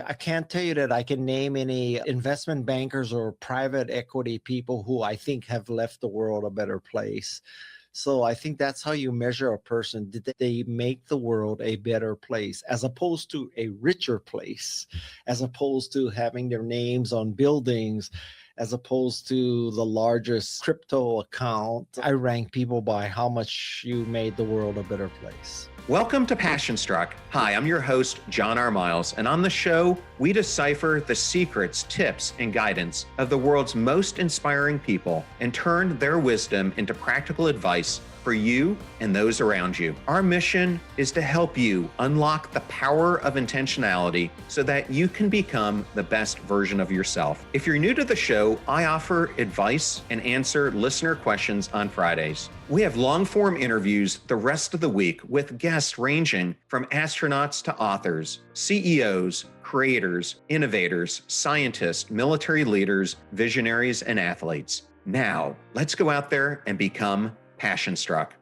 I can't tell you that I can name any investment bankers or private equity people who I think have left the world a better place. So I think that's how you measure a person. Did they make the world a better place as opposed to a richer place, as opposed to having their names on buildings, as opposed to the largest crypto account? I rank people by how much you made the world a better place. Welcome to Passion Struck. Hi, I'm your host, John R. Miles, and on the show, we decipher the secrets, tips, and guidance of the world's most inspiring people and turn their wisdom into practical advice for you and those around you. Our mission is to help you unlock the power of intentionality so that you can become the best version of yourself. If you're new to the show, I offer advice and answer listener questions on Fridays. We have long-form interviews the rest of the week with guests ranging from astronauts to authors, CEOs, creators, innovators, scientists, military leaders, visionaries, and athletes. Now, let's go out there and become Passion Struck.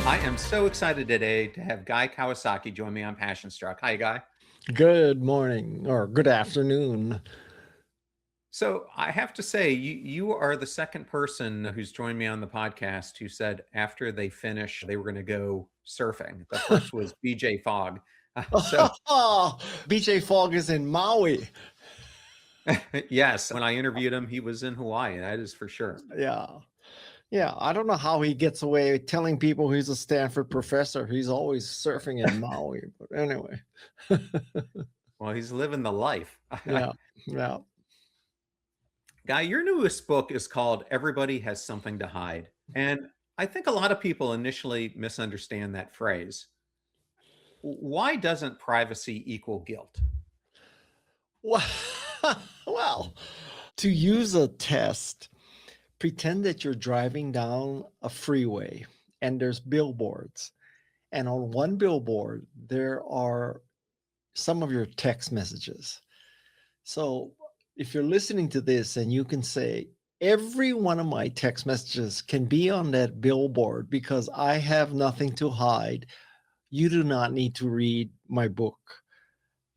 I am so excited today to have Guy Kawasaki join me on Passion Struck. Hi, Guy. Good morning or good afternoon. So I have to say, you are the second person who's joined me on the podcast who said after they finish, they were going to go surfing. The first was BJ Fogg. BJ Fogg is in Maui. Yes, when I interviewed him, he was in Hawaii. That is for sure. Yeah. I don't know how he gets away telling people he's a Stanford professor. He's always surfing in Maui. But anyway. Well, he's living the life. Yeah. Guy, your newest book is called Everybody Has Something to Hide. And I think a lot of people initially misunderstand that phrase. Why doesn't privacy equal guilt? Well, to use a test, pretend that you're driving down a freeway and there's billboards. And on one billboard, there are some of your text messages. So if you're listening to this and you can say, every one of my text messages can be on that billboard because I have nothing to hide, you do not need to read my book.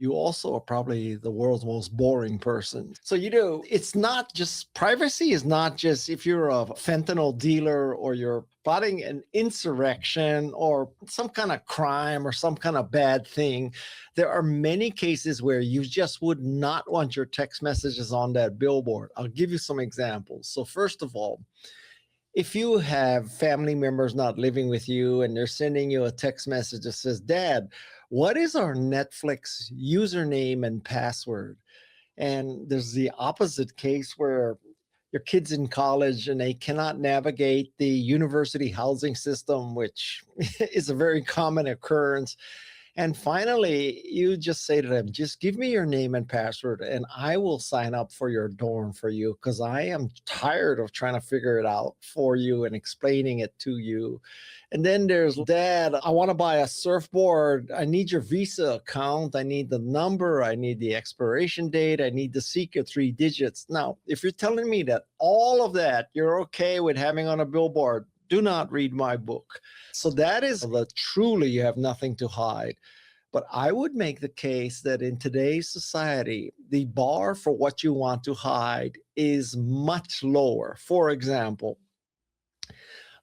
You also are probably the world's most boring person. So, it's not just, privacy is not just if you're a fentanyl dealer or you're plotting an insurrection or some kind of crime or some kind of bad thing. There are many cases where you just would not want your text messages on that billboard. I'll give you some examples. So first of all, if you have family members not living with you and they're sending you a text message that says, Dad, what is our Netflix username and password? And there's the opposite case where your kid's in college and they cannot navigate the university housing system, which is a very common occurrence. And finally, you just say to them, just give me your name and password and I will sign up for your dorm for you because I am tired of trying to figure it out for you and explaining it to you. And then there's, Dad, I want to buy a surfboard. I need your Visa account. I need the number. I need the expiration date. I need the secret 3 digits. Now, if you're telling me that all of that you're okay with having on a billboard, do not read my book. So that is truly you have nothing to hide. But I would make the case that in today's society, the bar for what you want to hide is much lower. For example,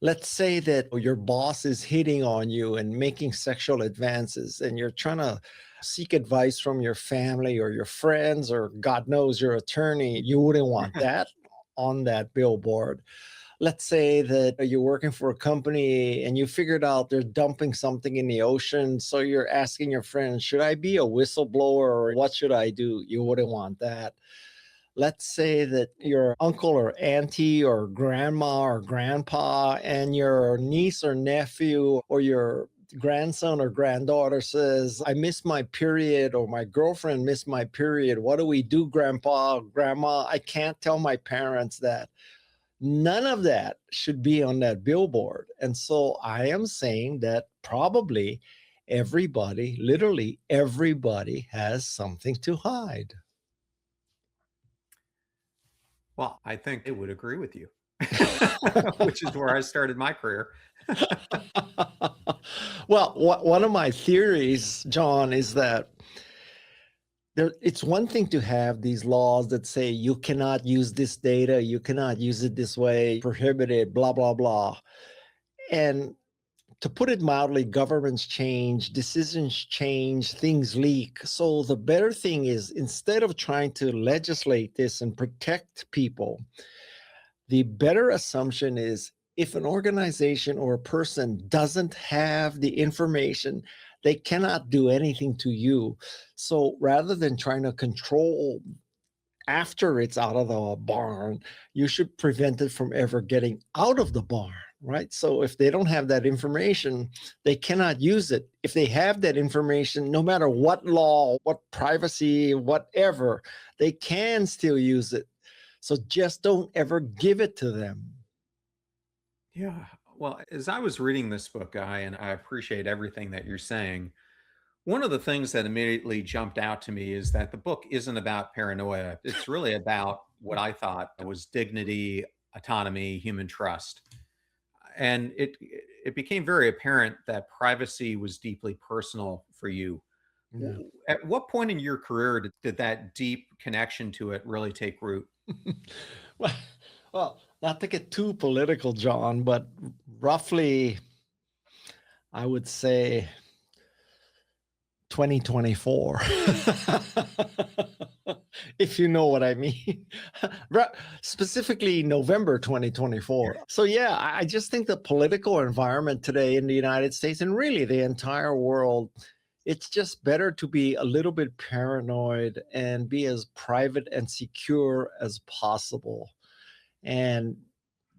let's say that your boss is hitting on you and making sexual advances, and you're trying to seek advice from your family or your friends, or God knows your attorney. You wouldn't want that on that billboard. Let's say that you're working for a company and you figured out they're dumping something in the ocean. So you're asking your friends, should I be a whistleblower or what should I do? You wouldn't want that. Let's say that your uncle or auntie or grandma or grandpa and your niece or nephew or your grandson or granddaughter says, I missed my period, or my girlfriend missed my period. What do we do, grandpa, grandma? I can't tell my parents that. None of that should be on that billboard. And so I am saying that probably everybody, literally everybody, has something to hide. Well, I think they would agree with you, which is where I started my career. Well, one of my theories, John, is that it's one thing to have these laws that say you cannot use this data, you cannot use it this way, prohibited, blah, blah, blah. And to put it mildly, governments change, decisions change, things leak. So the better thing is, instead of trying to legislate this and protect people, the better assumption is, if an organization or a person doesn't have the information, they cannot do anything to you. So rather than trying to control after it's out of the barn, you should prevent it from ever getting out of the barn, right? So if they don't have that information, they cannot use it. If they have that information, no matter what law, what privacy, whatever, they can still use it. So just don't ever give it to them. Yeah. Well, as I was reading this book, Guy, and I appreciate everything that you're saying, one of the things that immediately jumped out to me is that the book isn't about paranoia. It's really about what I thought was dignity, autonomy, human trust. And it became very apparent that privacy was deeply personal for you. Yeah. At what point in your career did that deep connection to it really take root? well, well, not to get too political, John, but roughly, I would say 2024, if you know what I mean. Specifically November 2024. So yeah, I just think the political environment today in the United States and really the entire world, it's just better to be a little bit paranoid and be as private and secure as possible. And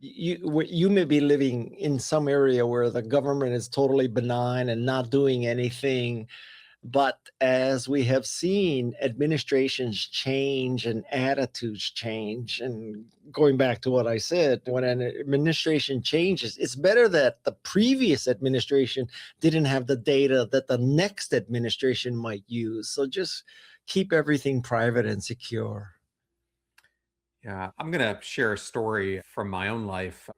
you may be living in some area where the government is totally benign and not doing anything. But as we have seen, administrations change and attitudes change. And going back to what I said, when an administration changes, it's better that the previous administration didn't have the data that the next administration might use. So just keep everything private and secure. Yeah, I'm going to share a story from my own life.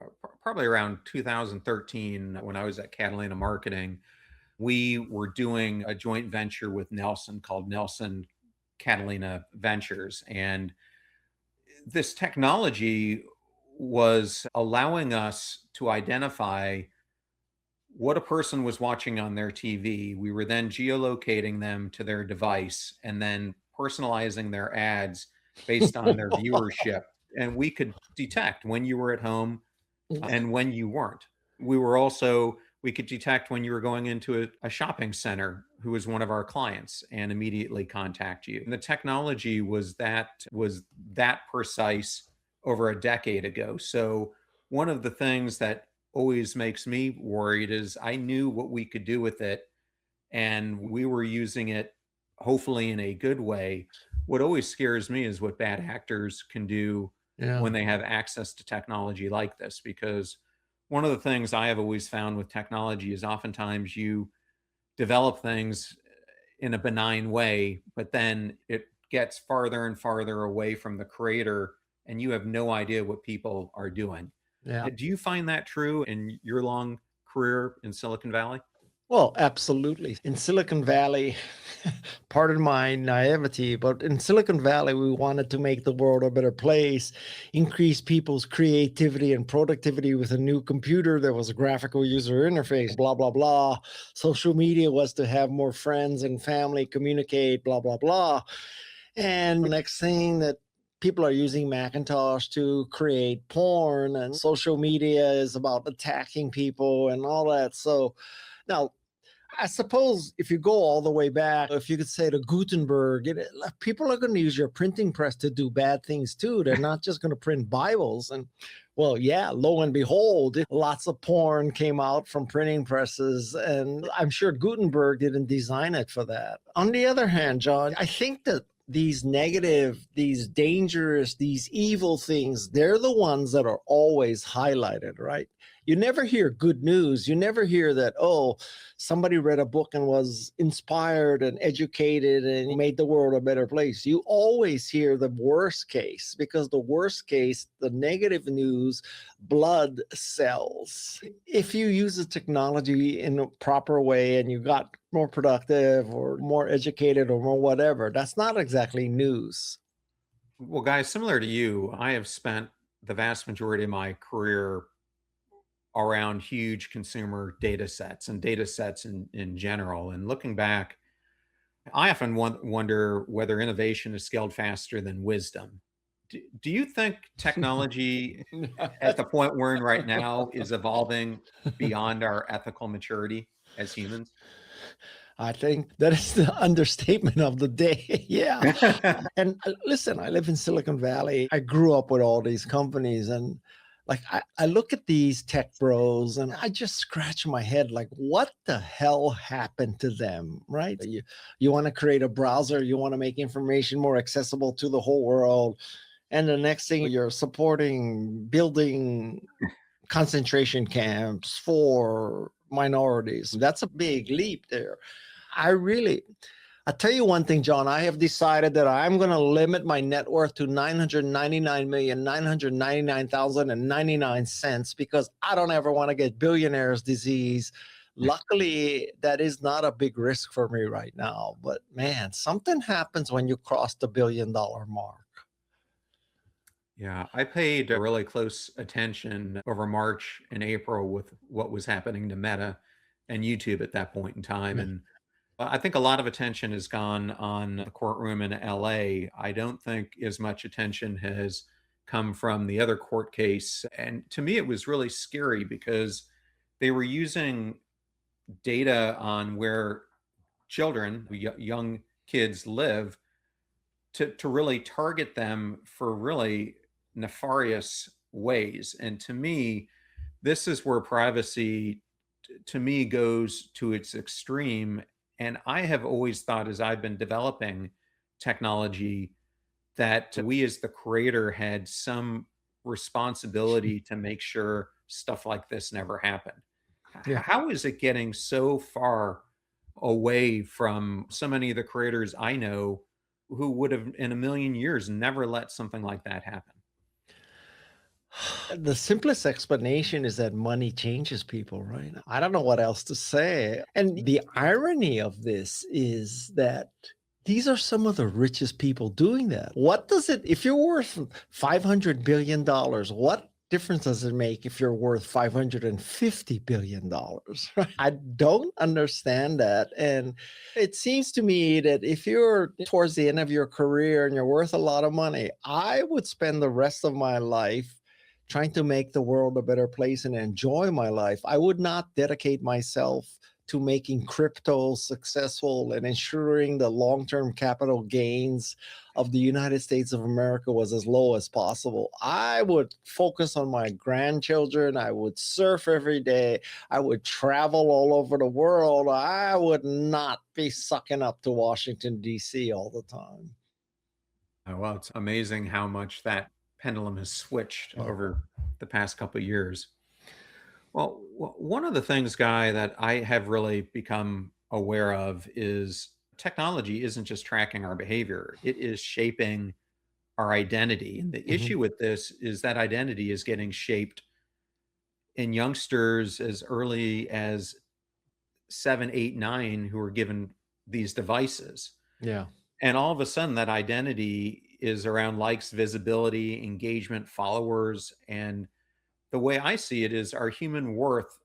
Probably around 2013, when I was at Catalina Marketing, we were doing a joint venture with Nelson called Nelson Catalina Ventures. And this technology was allowing us to identify what a person was watching on their TV. We were then geolocating them to their device and then personalizing their ads based on their viewership. And we could detect when you were at home and when you weren't. We could detect when you were going into a shopping center who was one of our clients and immediately contact you. And the technology was that precise over a decade ago. So one of the things that always makes me worried is I knew what we could do with it and we were using it hopefully in a good way. What always scares me is what bad actors can do when they have access to technology like this, because one of the things I have always found with technology is oftentimes you develop things in a benign way, but then it gets farther and farther away from the creator and you have no idea what people are doing. Yeah. Do you find that true in your long career in Silicon Valley? Well, absolutely. In Silicon Valley, pardon my naivety, but in Silicon Valley, we wanted to make the world a better place, increase people's creativity and productivity with a new computer. There was a graphical user interface, blah, blah, blah. Social media was to have more friends and family communicate, blah, blah, blah. And the next thing that people are using Macintosh to create porn, and social media is about attacking people and all that. So now, I suppose if you go all the way back, if you could say to Gutenberg, people are going to use your printing press to do bad things too. They're not just going to print Bibles. And well, yeah, lo and behold, lots of porn came out from printing presses. And I'm sure Gutenberg didn't design it for that. On the other hand, John, I think that these negative, these dangerous, these evil things, they're the ones that are always highlighted, right? You never hear good news. You never hear that, oh, somebody read a book and was inspired and educated and made the world a better place. You always hear the worst case, because the worst case, the negative news, blood sells. If you use the technology in a proper way and you got more productive or more educated or more whatever, that's not exactly news. Well, guys, similar to you, I have spent the vast majority of my career around huge consumer data sets and data sets in general. And looking back, I often wonder whether innovation is scaled faster than wisdom. Do you think technology at the point we're in right now is evolving beyond our ethical maturity as humans? I think that is the understatement of the day. Yeah. And listen, I live in Silicon Valley. I grew up with all these companies, and like I look at these tech bros and I just scratch my head like, what the hell happened to them? Right? You want to create a browser, you want to make information more accessible to the whole world. And the next thing, you're supporting building concentration camps for minorities. That's a big leap there. I'll tell you one thing, John. I have decided that I'm going to limit my net worth to $999,999,099 because I don't ever want to get billionaire's disease. Luckily, that is not a big risk for me right now. But man, something happens when you cross the $1 billion mark. Yeah, I paid really close attention over March and April with what was happening to Meta and YouTube at that point in time. And I think a lot of attention has gone on the courtroom in LA. I don't think as much attention has come from the other court case. And to me, it was really scary because they were using data on where children, young kids live, to really target them for really nefarious ways. And to me, this is where privacy, to me, goes to its extreme. And I have always thought, as I've been developing technology, that we as the creator had some responsibility to make sure stuff like this never happened. Yeah. How is it getting so far away from so many of the creators I know who would have in a million years never let something like that happen? The simplest explanation is that money changes people, right? I don't know what else to say. And the irony of this is that these are some of the richest people doing that. What does it, if you're worth $500 billion, what difference does it make if you're worth $550 billion? I don't understand that. And it seems to me that if you're towards the end of your career and you're worth a lot of money, I would spend the rest of my life trying to make the world a better place and enjoy my life. I would not dedicate myself to making crypto successful and ensuring the long-term capital gains of the United States of America was as low as possible. I would focus on my grandchildren. I would surf every day. I would travel all over the world. I would not be sucking up to Washington, D.C. all the time. Well, it's amazing how much that pendulum has switched over the past couple of years. Well, one of the things, Guy, that I have really become aware of is technology isn't just tracking our behavior, it is shaping our identity. And the issue with this is that identity is getting shaped in youngsters as early as 7, 8, 9 who are given these devices. Yeah. And all of a sudden, that identity is around likes, visibility, engagement, followers. And the way I see it is our human worth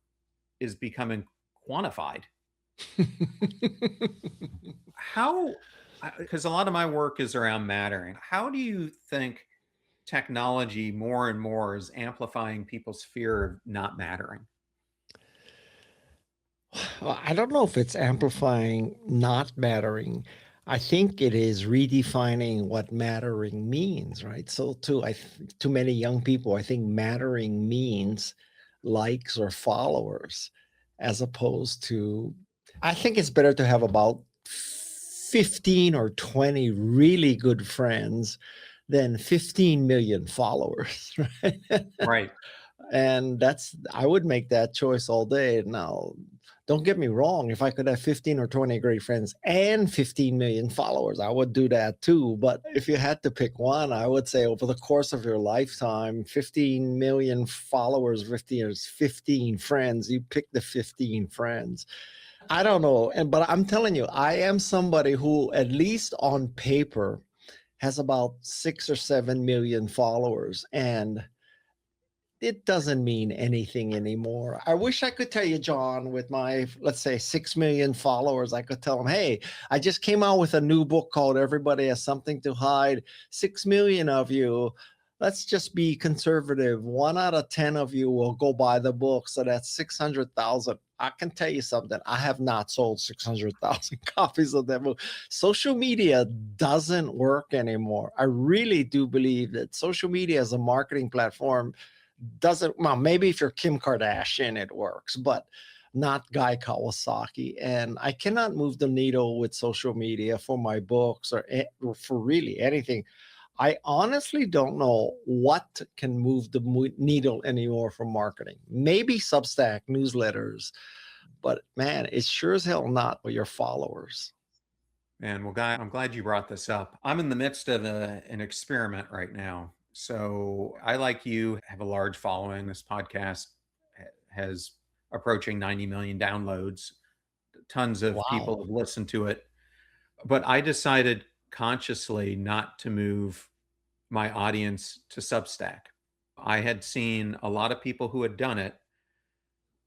is becoming quantified. How, because a lot of my work is around mattering. How do you think technology more and more is amplifying people's fear of not mattering? Well, I don't know if it's amplifying not mattering. I think it is redefining what mattering means, right? So to many young people, I think mattering means likes or followers, as opposed to, I think it's better to have about 15 or 20 really good friends than 15 million followers, right? Right. And I would make that choice all day. Now, don't get me wrong, if I could have 15 or 20 great friends and 15 million followers, I would do that too. But if you had to pick one, I would say over the course of your lifetime, 15 million followers, 15 friends, you pick the 15 friends. I don't know. But I'm telling you, I am somebody who, at least on paper, has about 6 or 7 million followers. And it doesn't mean anything anymore. I wish I could tell you, John, with my, let's say, 6 million followers, I could tell them, hey, I just came out with a new book called Everybody Has Something to Hide. 6 million of you, let's just be conservative. 1 out of 10 of you will go buy the book. So that's 600,000. I can tell you something. I have not sold 600,000 copies of that book. Social media doesn't work anymore. I really do believe that social media as a marketing platform doesn't, well, maybe if you're Kim Kardashian, it works, but not Guy Kawasaki. And I cannot move the needle with social media for my books or for really anything. I honestly don't know what can move the needle anymore for marketing. Maybe Substack newsletters, but man, it's sure as hell not with your followers. And well, Guy, I'm glad you brought this up. I'm in the midst of an experiment right now. So I, like you, have a large following. This podcast has approaching 90 million downloads. Tons of people Wow. have listened to it. But I decided consciously not to move my audience to Substack. I had seen a lot of people who had done it.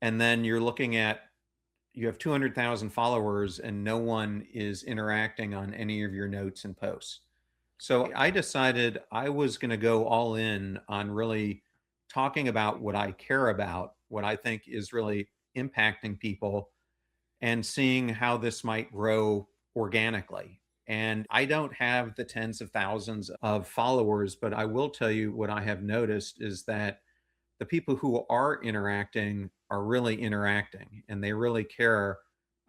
And then you're looking at, you have 200,000 followers and no one is interacting on any of your notes and posts. So I decided I was going to go all in on really talking about what I care about, what I think is really impacting people, and seeing how this might grow organically. And I don't have the tens of thousands of followers, but I will tell you what I have noticed is that the people who are interacting are really interacting and they really care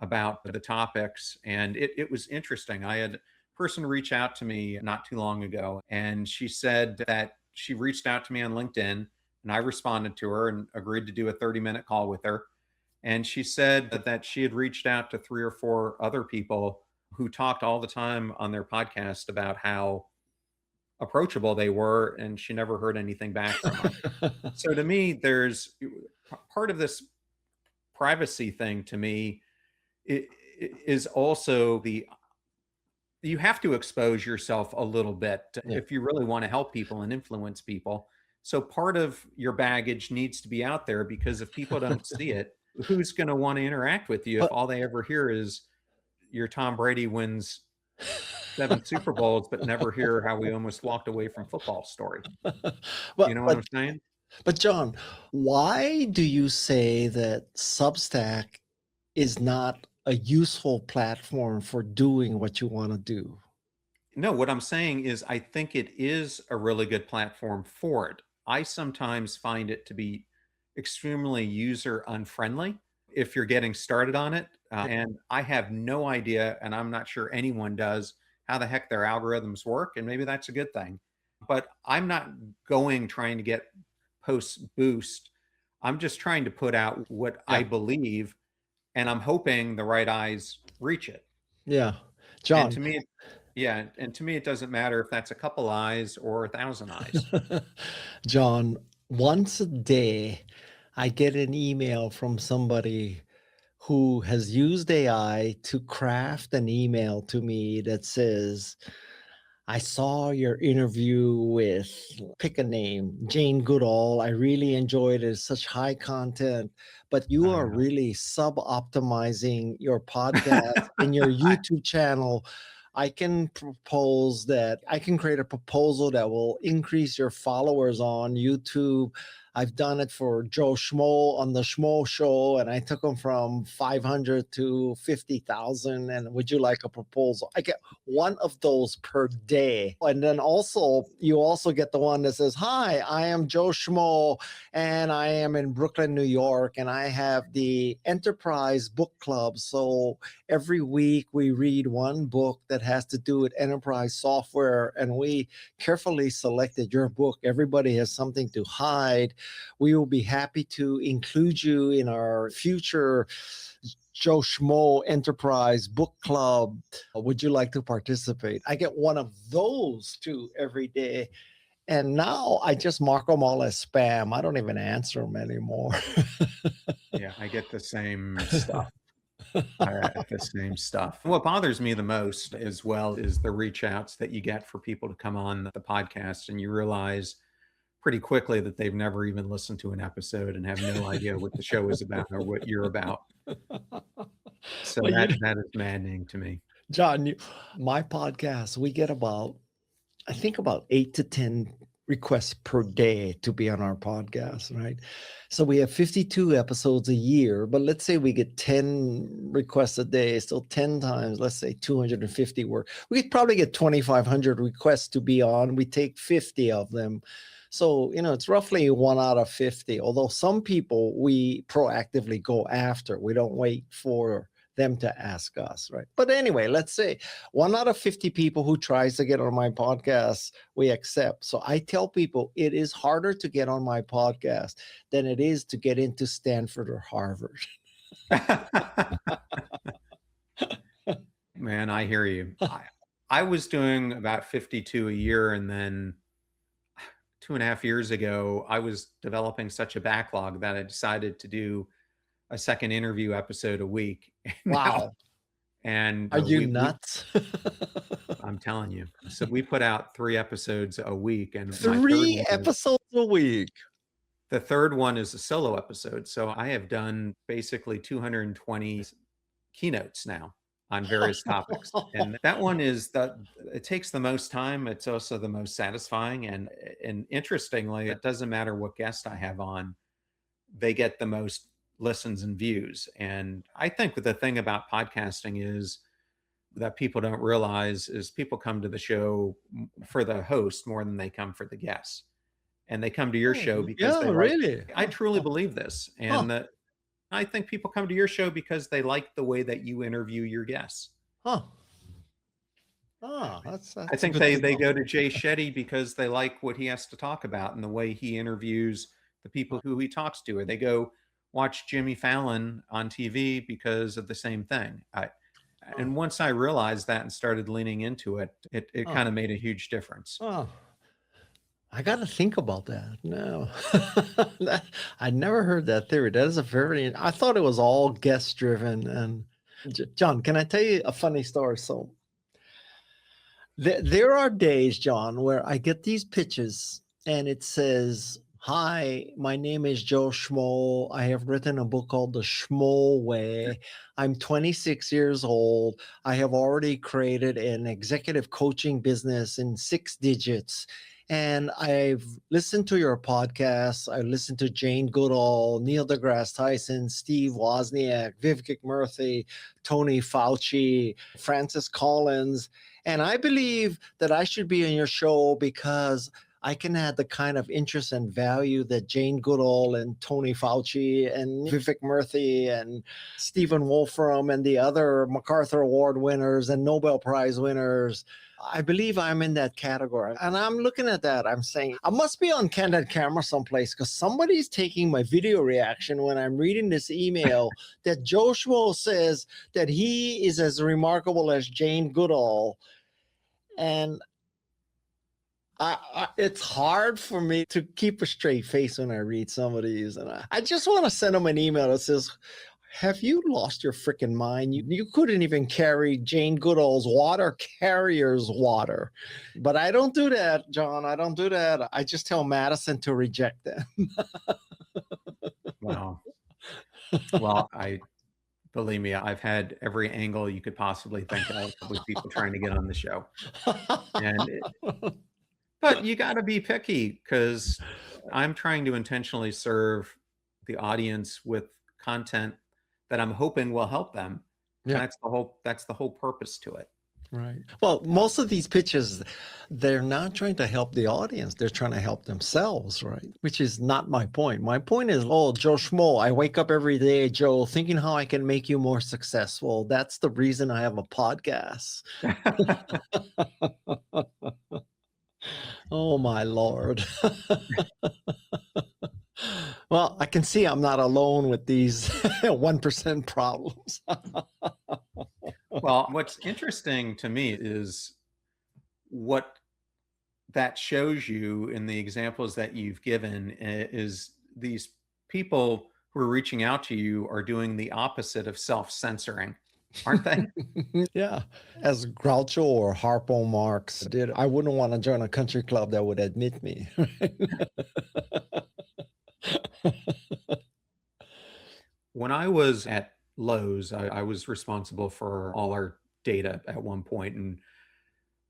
about the topics. And it was interesting. I had a person reach out to me not too long ago, and she said that she reached out to me on LinkedIn, and I responded to her and agreed to do a 30-minute call with her. And she said that she had reached out to 3 or 4 other people who talked all the time on their podcast about how approachable they were, and she never heard anything back from them. So to me, there's part of this privacy thing to me is also you have to expose yourself a little bit Yeah. if you really want to help people and influence people. So part of your baggage needs to be out there, because if people don't see it, who's going to want to interact with you if But all they ever hear is your Tom Brady wins 7 Super Bowls, but never hear how we almost walked away from football story? You but know what but I'm saying? but John, why do you say that Substack is not a useful platform for doing what you want to do? No, what I'm saying is I think it is a really good platform for it. I sometimes find it to be extremely user unfriendly if you're getting started on it. And I have no idea, and I'm not sure anyone does, how the heck their algorithms work. And maybe that's a good thing. But I'm not trying to get posts boost. I'm just trying to put out what I Yeah. believe, and I'm hoping the right eyes reach it. Yeah. And John, to me, yeah, and to me, it doesn't matter if that's a couple eyes or 1,000 eyes. John, once a day, I get an email from somebody who has used AI to craft an email to me that says, I saw your interview with, pick a name, Jane Goodall. I really enjoyed it. It's such high content, but you I are know. really sub optimizing your podcast and your I YouTube channel. I can propose that I can create a proposal that will increase your followers on YouTube. I've done it for Joe Schmo on the Schmo Show, and I took him from 500 to 50,000. And would you like a proposal? I get one of those per day. And then also, you also get the one that says, hi, I am Joe Schmo, and I am in Brooklyn, New York, and I have the Enterprise Book Club. So every week we read one book that has to do with enterprise software, and we carefully selected your book, Everybody Has Something to Hide. We will be happy to include you in our future Joe Schmo Enterprise Book Club. Would you like to participate? I get one of those too every day. And now I just mark them all as spam. I don't even answer them anymore. Yeah, I get the same stuff. The same stuff. What bothers me the most as well is the reach outs that you get for people to come on the podcast, and you realize pretty quickly that they've never even listened to an episode and have no idea what the show is about or what you're about. So Well, that is maddening to me. John, my podcast, we get about, I think about 8 to 10 requests per day to be on our podcast, right? So we have 52 episodes a year, but let's say we get 10 requests a day, so 10 times, let's say 250 work. We could probably get 2,500 requests to be on. We take 50 of them. So, it's roughly 1 out of 50, although some people we proactively go after. We don't wait for them to ask us, right? But anyway, let's say 1 out of 50 people who tries to get on my podcast, we accept. So I tell people it is harder to get on my podcast than it is to get into Stanford or Harvard. Man, I hear you. I was doing about 52 a year, and then 2.5 years ago, I was developing such a backlog that I decided to do a second interview episode a week. Wow. And are you nuts? I'm telling you. So we put out 3 episodes a week, and 3 episodes a week. The third one is a solo episode. So I have done basically 220 keynotes now on various topics. And that one it takes the most time. It's also the most satisfying. And interestingly, it doesn't matter what guest I have on, they get the most listens and views. And I think the thing about podcasting is that people don't realize is people come to the show for the host more than they come for the guests. And they come to your show because they really? I truly believe this. And I think people come to your show because they like the way that you interview your guests. That's I think they go to Jay Shetty because they like what he has to talk about and the way he interviews the people who he talks to. Or they go watch Jimmy Fallon on TV because of the same thing. And once I realized that and started leaning into it, it kind of made a huge difference. I got to think about that. No, I never heard that theory. That is I thought it was all guest driven. And John, can I tell you a funny story? So there are days, John, where I get these pitches and it says, "Hi, my name is Joe Schmo. I have written a book called The Schmo Way. I'm 26 years old. I have already created an executive coaching business in 6 digits. And I've listened to your podcasts. I listened to Jane Goodall, Neil deGrasse Tyson, Steve Wozniak, Vivek Murthy, Tony Fauci, Francis Collins. And I believe that I should be on your show because I can add the kind of interest and value that Jane Goodall and Tony Fauci and Vivek Murthy and Stephen Wolfram and the other MacArthur Award winners and Nobel Prize winners. I believe I'm in that category." And I'm looking at that. I'm saying, I must be on candid camera someplace because somebody's taking my video reaction when I'm reading this email that Joe Schmo says that he is as remarkable as Jane Goodall. And it's hard for me to keep a straight face when I read some of these. And I just want to send them an email that says, have you lost your freaking mind? You couldn't even carry Jane Goodall's water carrier's water. But I don't do that, John. I don't do that. I just tell Madison to reject them. Wow. Well, believe me, I've had every angle you could possibly think of with people trying to get on the show. But you got to be picky because I'm trying to intentionally serve the audience with content that I'm hoping will help them. Yeah. And that's the whole purpose to it. Right. Well, most of these pitches, they're not trying to help the audience. They're trying to help themselves, right? Which is not my point. My point is, Joe Schmo, I wake up every day, Joe, thinking how I can make you more successful. That's the reason I have a podcast. Oh, my Lord. Well, I can see I'm not alone with these 1% problems. Well, what's interesting to me is what that shows you in the examples that you've given is these people who are reaching out to you are doing the opposite of self-censoring, aren't they? Yeah. As Groucho or Harpo Marx did, I wouldn't want to join a country club that would admit me. When I was at Lowe's, I was responsible for all our data at one point, and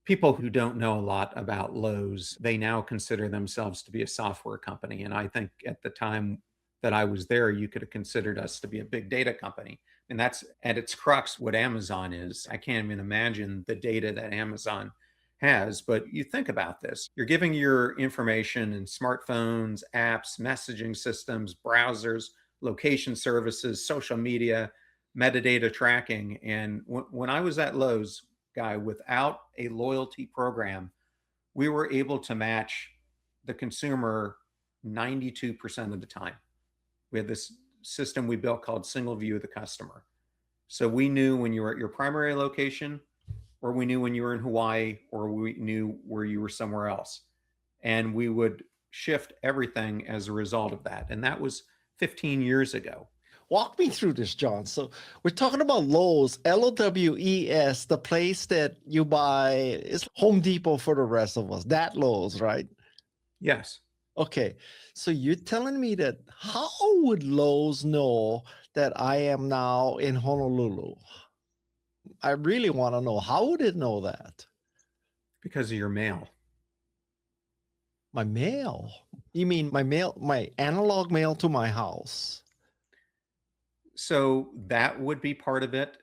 people who don't know a lot about Lowe's, they now consider themselves to be a software company. And I think at the time that I was there, you could have considered us to be a big data company. And that's at its crux what Amazon is. I can't even imagine the data that Amazon has. But you think about this, you're giving your information in smartphones, apps, messaging systems, browsers, location services, social media, metadata tracking. And when I was at Lowe's, Guy, without a loyalty program, we were able to match the consumer 92% of the time. We had this system we built called single view of the customer. So we knew when you were at your primary location, or we knew when you were in Hawaii, or we knew where you were somewhere else. And we would shift everything as a result of that. And that was 15 years ago. Walk me through this, John. So we're talking about Lowe's, Lowes, the place that you buy is Home Depot for the rest of us. That Lowe's, right? Yes. Okay. So you're telling me that how would Lowe's know that I am now in Honolulu? I really want to know. How would it know that? Because of your mail. My mail? You mean my mail, my analog mail to my house? So that would be part of it.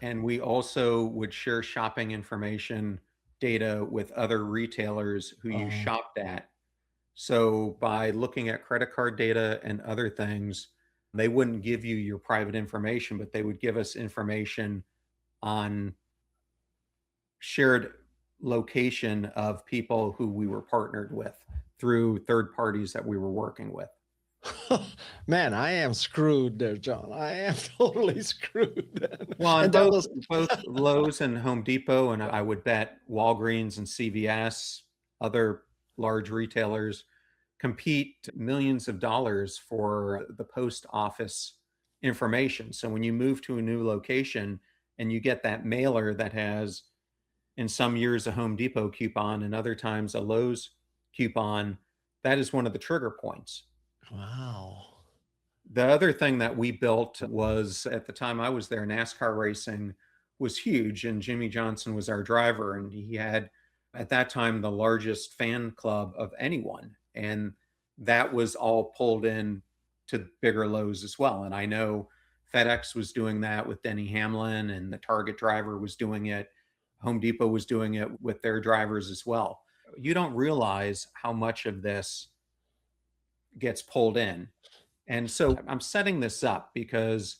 And we also would share shopping information data with other retailers who you shopped at. So by looking at credit card data and other things, they wouldn't give you your private information, but they would give us information on shared location of people who we were partnered with through third parties that we were working with. Man, I am screwed there, John. I am totally screwed. Well, and And that both was both Lowe's and Home Depot, and I would bet Walgreens and CVS, other large retailers, compete millions of dollars for the post office information. So when you move to a new location and you get that mailer that has, in some years, a Home Depot coupon and other times a Lowe's coupon, that is one of the trigger points. wow. The other thing that we built was, at the time I was there, NASCAR racing was huge, and Jimmy Johnson was our driver, and he had at that time the largest fan club of anyone, and that was all pulled in to bigger Lowe's as well. And I know FedEx was doing that with Denny Hamlin, and the Target driver was doing it. Home Depot was doing it with their drivers as well. You don't realize how much of this gets pulled in. And so I'm setting this up because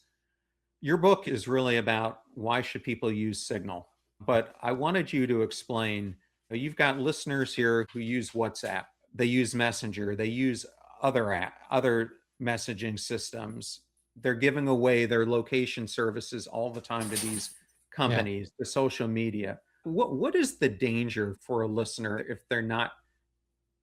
your book is really about why should people use Signal. But I wanted you to explain, you've got listeners here who use WhatsApp, they use Messenger, they use other messaging systems. They're giving away their location services all the time to these companies, the social media. What is the danger for a listener if they're not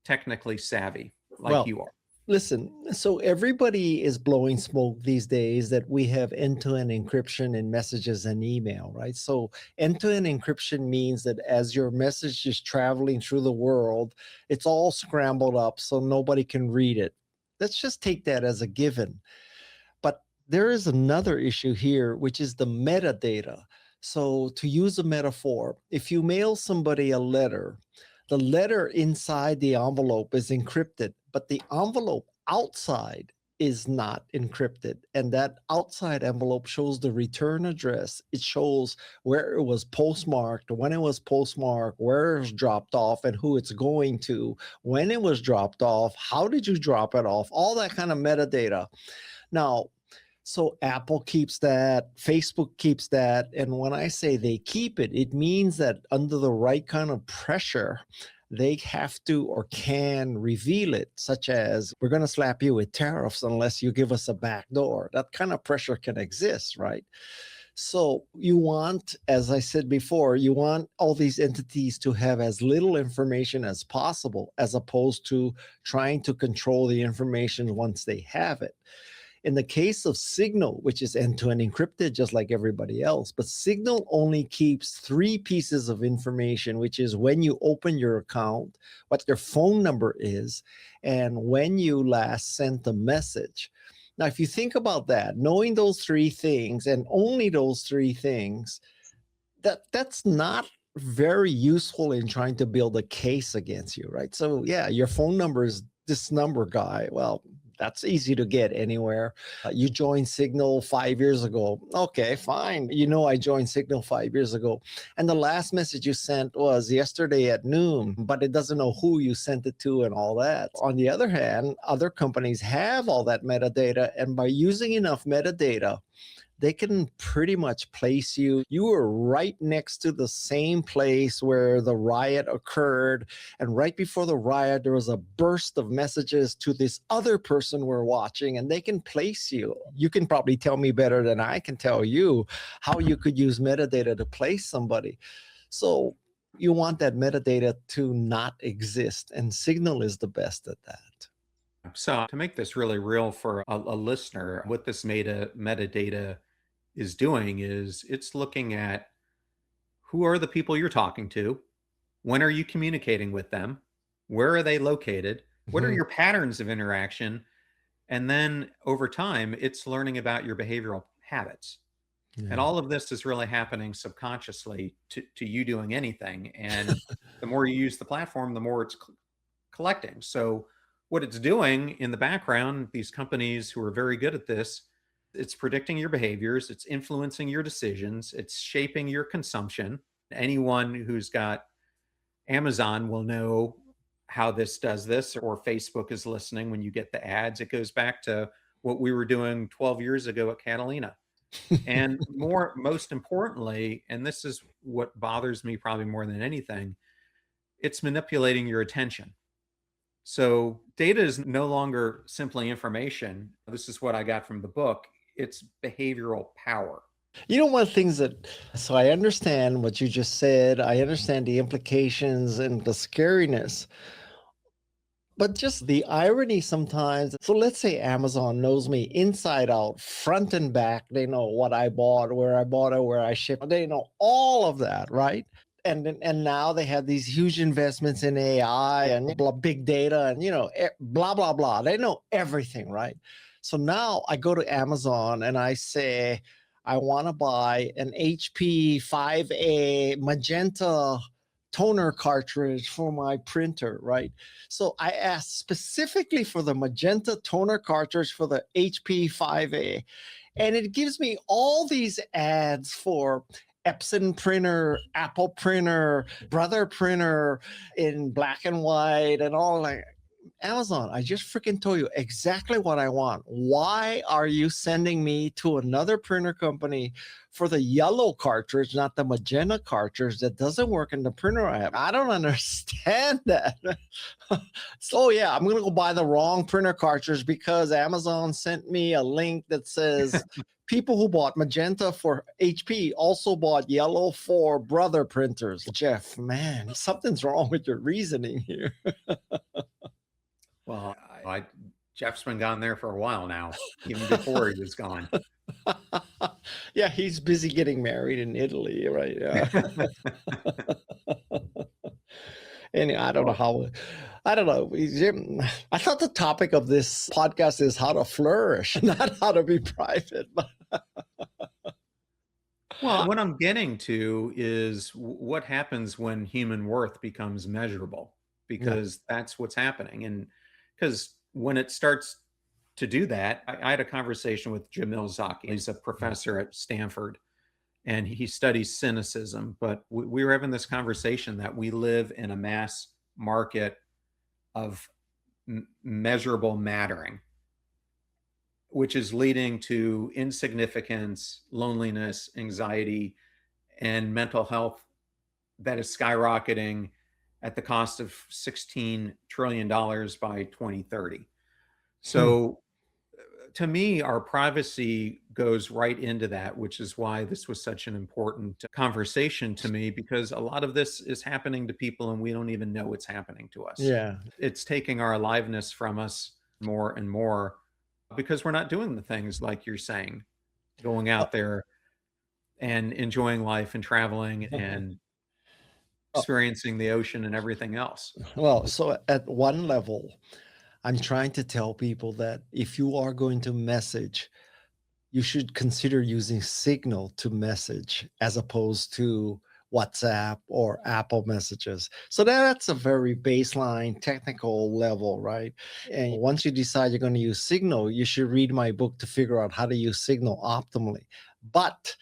technically savvy like you are? Listen, so everybody is blowing smoke these days that we have end-to-end encryption in messages and email, right? So end-to-end encryption means that as your message is traveling through the world, it's all scrambled up so nobody can read it. Let's just take that as a given. But there is another issue here, which is the metadata. So to use a metaphor, if you mail somebody a letter, the letter inside the envelope is encrypted, but the envelope outside is not encrypted. And that outside envelope shows the return address. It shows where it was postmarked, when it was postmarked, where it was dropped off, and who it's going to, when it was dropped off, how did you drop it off, all that kind of metadata. Now, so Apple keeps that, Facebook keeps that. And when I say they keep it, it means that under the right kind of pressure, they have to or can reveal it, such as we're going to slap you with tariffs unless you give us a back door. That kind of pressure can exist, right? So you want, as I said before, you want all these entities to have as little information as possible, as opposed to trying to control the information once they have it. In the case of Signal, which is end-to-end encrypted, just like everybody else, but Signal only keeps 3 pieces of information, which is when you open your account, what your phone number is, and when you last sent a message. Now, if you think about that, knowing those 3 things and only those 3 things, that's not very useful in trying to build a case against you, right? So yeah, your phone number is this number, guy. Well, that's easy to get anywhere. You joined Signal 5 years ago. Okay, fine. You know, I joined Signal 5 years ago. And the last message you sent was yesterday at noon, but it doesn't know who you sent it to and all that. On the other hand, other companies have all that metadata. And by using enough metadata, they can pretty much place you. You were right next to the same place where the riot occurred. And right before the riot, there was a burst of messages to this other person we're watching, and they can place you. You can probably tell me better than I can tell you how you could use metadata to place somebody. So you want that metadata to not exist, and Signal is the best at that. So to make this really real for a listener, what this metadata is doing is it's looking at who are the people you're talking to, when are you communicating with them, where are they located, what are your patterns of interaction, and then over time, it's learning about your behavioral habits. Yeah. And all of this is really happening subconsciously to you doing anything. And the more you use the platform, the more it's collecting. So what it's doing in the background, these companies who are very good at this, it's predicting your behaviors, it's influencing your decisions, it's shaping your consumption. Anyone who's got Amazon will know how this does this, or Facebook is listening when you get the ads. It goes back to what we were doing 12 years ago at Catalina. And most importantly, and this is what bothers me probably more than anything, it's manipulating your attention. So data is no longer simply information. This is what I got from the book. It's behavioral power. You know, one of the things so I understand what you just said. I understand the implications and the scariness, but just the irony sometimes. So let's say Amazon knows me inside out, front and back. They know what I bought, where I bought it, where I shipped. They know all of that, right? And now they have these huge investments in AI and big data and, blah, blah, blah. They know everything, right? So now I go to Amazon and I say, I want to buy an HP 5A magenta toner cartridge for my printer, right? So I asked specifically for the magenta toner cartridge for the HP 5A. And it gives me all these ads for Epson printer, Apple printer, Brother printer in black and white and all. Like, Amazon, I just freaking told you exactly what I want. Why are you sending me to another printer company for the yellow cartridge, not the magenta cartridge that doesn't work in the printer I have? I don't understand that. So yeah, I'm going to go buy the wrong printer cartridge because Amazon sent me a link that says people who bought magenta for HP also bought yellow for Brother printers. Jeff, man, something's wrong with your reasoning here. Well, Jeff's been gone there for a while now, even before he was gone. Yeah, he's busy getting married in Italy, right? Yeah. And I don't know. I thought the topic of this podcast is how to flourish, not how to be private. Well, what I'm getting to is what happens when human worth becomes measurable, because that's what's happening. And because when it starts to do that, I had a conversation with Jamil Zaki. He's a professor at Stanford and he studies cynicism. But we were having this conversation that we live in a mass market of measurable mattering, which is leading to insignificance, loneliness, anxiety, and mental health that is skyrocketing. at the cost of $16 trillion by 2030. Hmm. So to me, our privacy goes right into that, which is why this was such an important conversation to me, because a lot of this is happening to people and we don't even know it's happening to us. Yeah. It's taking our aliveness from us more and more because we're not doing the things like you're saying, going Uh, out there and enjoying life and traveling and experiencing the ocean and everything else. well, so at one level, I'm trying to tell people that if you are going to message, you should consider using Signal to message as opposed to WhatsApp or Apple messages. So that's a very baseline technical level, right? And once you decide you're going to use Signal, you should read my book to figure out how to use Signal optimally. But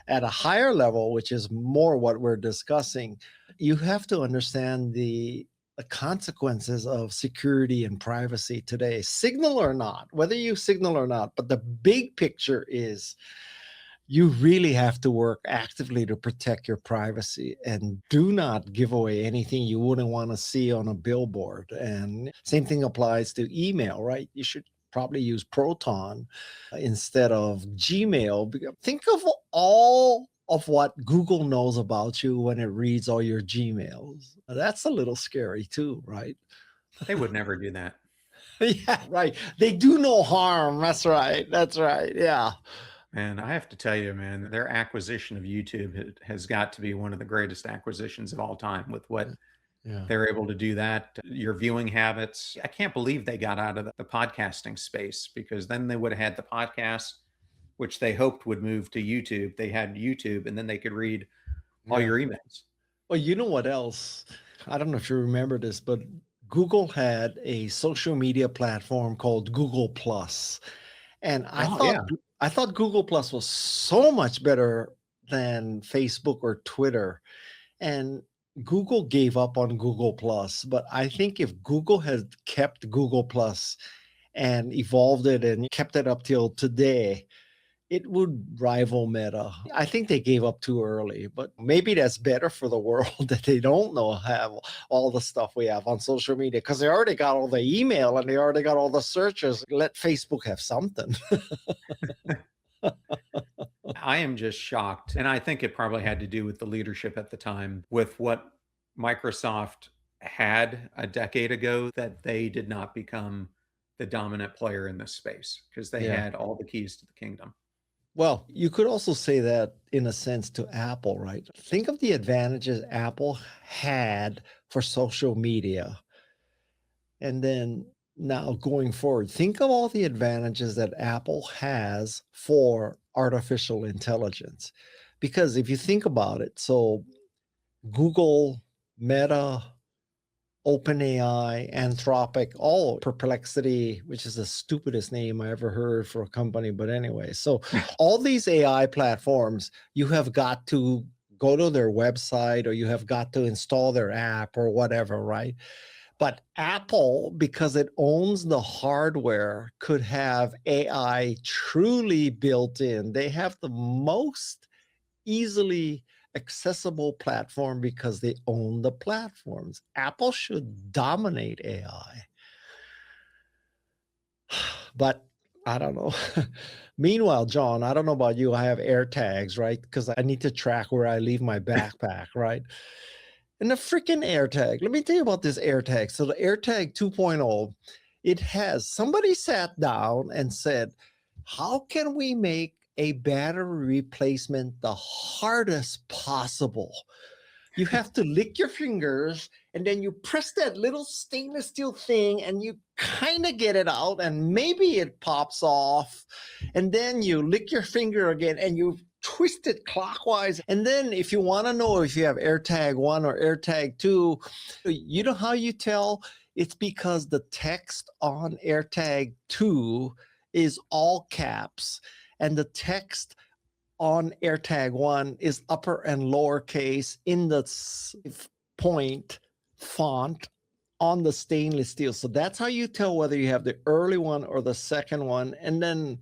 at a higher level, which is more what we're discussing, you have to understand the consequences of security and privacy today, signal or not, whether you signal or not. But the big picture is you really have to work actively to protect your privacy and do not give away anything you wouldn't want to see on a billboard. And same thing applies to email, right? You should probably use Proton instead of Gmail. Think of all of what Google knows about you when it reads all your Gmails. That's a little scary too, right? They would never do that. Yeah, right. They do no harm. That's right. That's right. Yeah. And I have to tell you, man, their acquisition of YouTube has got to be one of the greatest acquisitions of all time with what Yeah. they're able to do that. Your viewing habits. I can't believe they got out of the podcasting space, because then they would have had the podcast, which they hoped would move to YouTube. They had YouTube and then they could read all Yeah. your emails. Well, you know what else? I don't know if you remember this, but Google had a social media platform called Google Plus. And Oh, yeah. I thought Google Plus was so much better than Facebook or Twitter. And Google gave up on Google Plus, but I think if Google had kept Google Plus and evolved it and kept it up till today, it would rival Meta. I think they gave up too early, but maybe that's better for the world that they don't know have all the stuff we have on social media, because they already got all the email and they already got all the searches. Let Facebook have something. I am just shocked. And I think it probably had to do with the leadership at the time, with what Microsoft had a decade ago, that they did not become the dominant player in this space because they Yeah. had all the keys to the kingdom. Well, you could also say that in a sense to Apple, right? Think of the advantages Apple had for social media. And then now going forward, think of all the advantages that Apple has for artificial intelligence. Because if you think about it, so Google, Meta, OpenAI, Anthropic, all Perplexity, which is the stupidest name I ever heard for a company. But anyway, so all these AI platforms, you have got to go to their website or you have got to install their app or whatever, right? But Apple, because it owns the hardware, could have AI truly built in. They have the most easily accessible platform because they own the platforms. Apple should dominate AI. But I don't know. Meanwhile, John, I don't know about you. I have AirTags, right? Because I need to track where I leave my backpack, right? And the freaking AirTag. Let me tell you about this AirTag. So the AirTag 2.0, it has somebody sat down and said, how can we make a battery replacement the hardest possible? You have to lick your fingers and then you press that little stainless steel thing and you kind of get it out and maybe it pops off. And then you lick your finger again and you twist it clockwise. And then if you want to know if you have AirTag 1 or AirTag 2, you know how you tell? It's because the text on AirTag 2 is all caps and the text on AirTag 1 is upper and lowercase in the point font on the stainless steel. So that's how you tell whether you have the early one or the second one. And then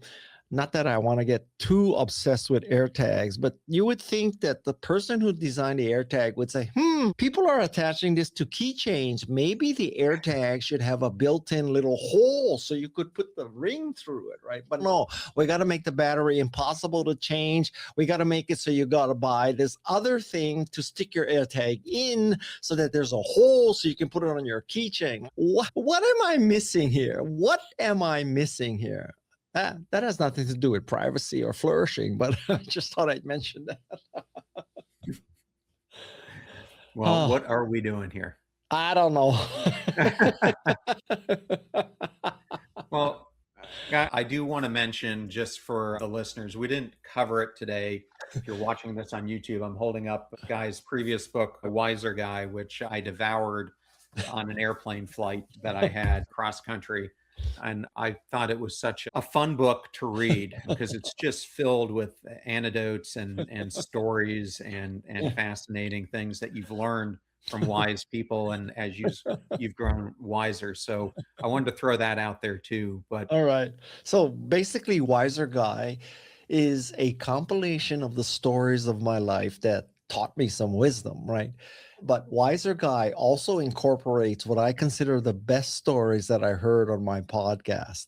Not that I want to get too obsessed with AirTags, but you would think that the person who designed the AirTag would say, people are attaching this to keychains. Maybe the AirTag should have a built-in little hole so you could put the ring through it, right? But no, we got to make the battery impossible to change. We got to make it so you got to buy this other thing to stick your AirTag in so that there's a hole so you can put it on your keychain. What am I missing here? What am I missing here? That has nothing to do with privacy or flourishing, but I just thought I'd mention that. Well, what are we doing here? I don't know. Well, I do want to mention, just for the listeners, we didn't cover it today. If you're watching this on YouTube, I'm holding up Guy's previous book, A Wiser Guy, which I devoured on an airplane flight that I had cross country. And I thought it was such a fun book to read because it's just filled with anecdotes and stories and fascinating things that you've learned from wise people, and as you've grown wiser. So I wanted to throw that out there too. But all right. So basically, Wiser Guy is a compilation of the stories of my life that taught me some wisdom, right? But Wiser Guy also incorporates what I consider the best stories that I heard on my podcast.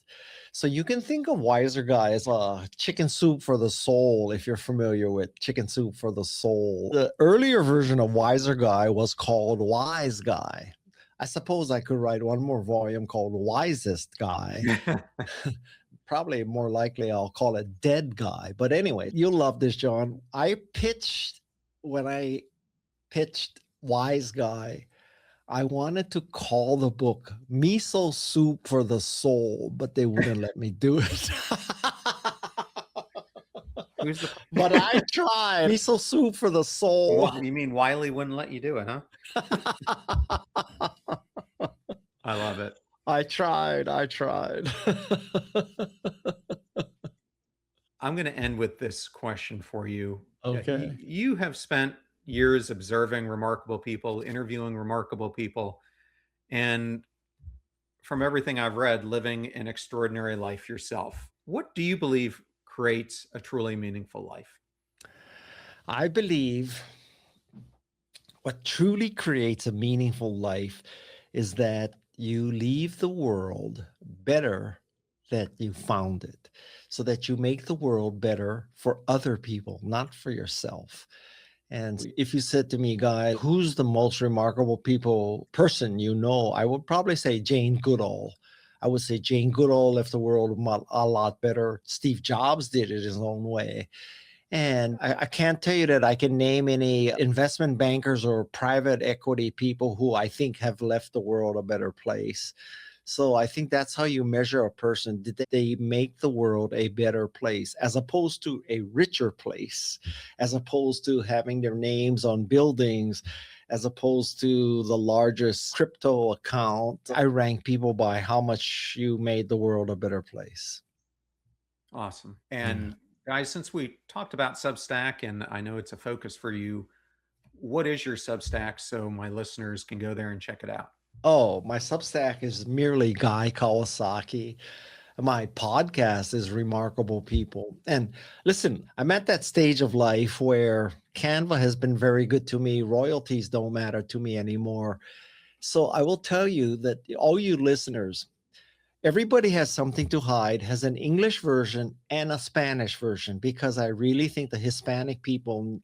So you can think of Wiser Guy as a chicken soup for the soul, if you're familiar with chicken soup for the soul. The earlier version of Wiser Guy was called Wise Guy. I suppose I could write one more volume called Wisest Guy. Probably more likely I'll call it Dead Guy. But anyway, you'll love this, John. When I pitched Wise Guy, I wanted to call the book Miso Soup for the Soul, but they wouldn't let me do it. But I tried. Miso Soup for the Soul. What, you mean Wiley wouldn't let you do it, huh? I love it. I tried. I'm going to end with this question for you. Okay. You have spent years observing remarkable people, interviewing remarkable people, and from everything I've read, living an extraordinary life yourself. What do you believe creates a truly meaningful life? I believe what truly creates a meaningful life is that you leave the world better than you found it, so that you make the world better for other people, not for yourself. And if you said to me, Guy, who's the most remarkable person you know, I would probably say Jane Goodall. I would say Jane Goodall left the world a lot better. Steve Jobs did it his own way. And I can't tell you that I can name any investment bankers or private equity people who I think have left the world a better place. So I think that's how you measure a person. Did they make the world a better place, as opposed to a richer place, as opposed to having their names on buildings, as opposed to the largest crypto account? I rank people by how much you made the world a better place. Awesome. And guys, since we talked about Substack, and I know it's a focus for you, what is your Substack so my listeners can go there and check it out? Oh, my Substack is merely Guy Kawasaki. My podcast is Remarkable People. And listen, I'm at that stage of life where Canva has been very good to me. Royalties don't matter to me anymore. So I will tell you that all you listeners, everybody has something to hide, has an English version and a Spanish version, because I really think the Hispanic people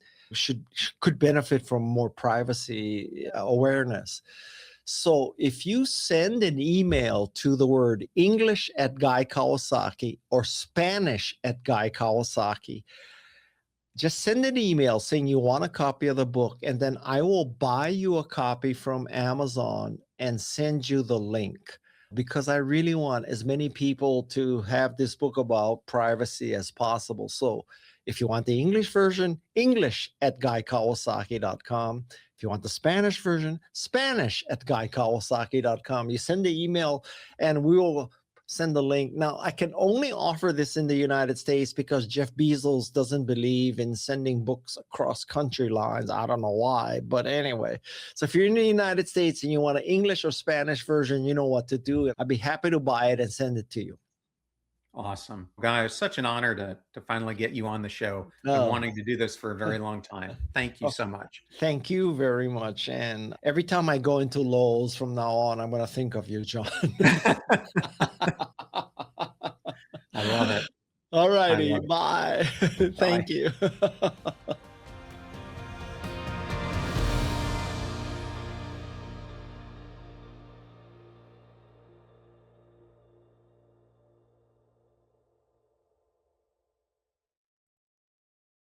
could benefit from more privacy awareness. So if you send an email to the word English at Guy Kawasaki or Spanish at Guy Kawasaki, just send an email saying you want a copy of the book, and then I will buy you a copy from Amazon and send you the link, because I really want as many people to have this book about privacy as possible. So if you want the English version, English at GuyKawasaki.com. If you want the Spanish version, Spanish at GuyKawasaki.com. You send the email and we will send the link. Now, I can only offer this in the United States because Jeff Bezos doesn't believe in sending books across country lines. I don't know why, but anyway. So if you're in the United States and you want an English or Spanish version, you know what to do. I'd be happy to buy it and send it to you. Awesome. Guy, it's such an honor to finally get you on the show. Been Oh, wanting to do this for a very long time. Thank you oh, so much. thank you very much. And every time I go into Lowe's from now on, I'm going to think of you, John. I love it. All I righty. love it. Bye. Bye. Thank you.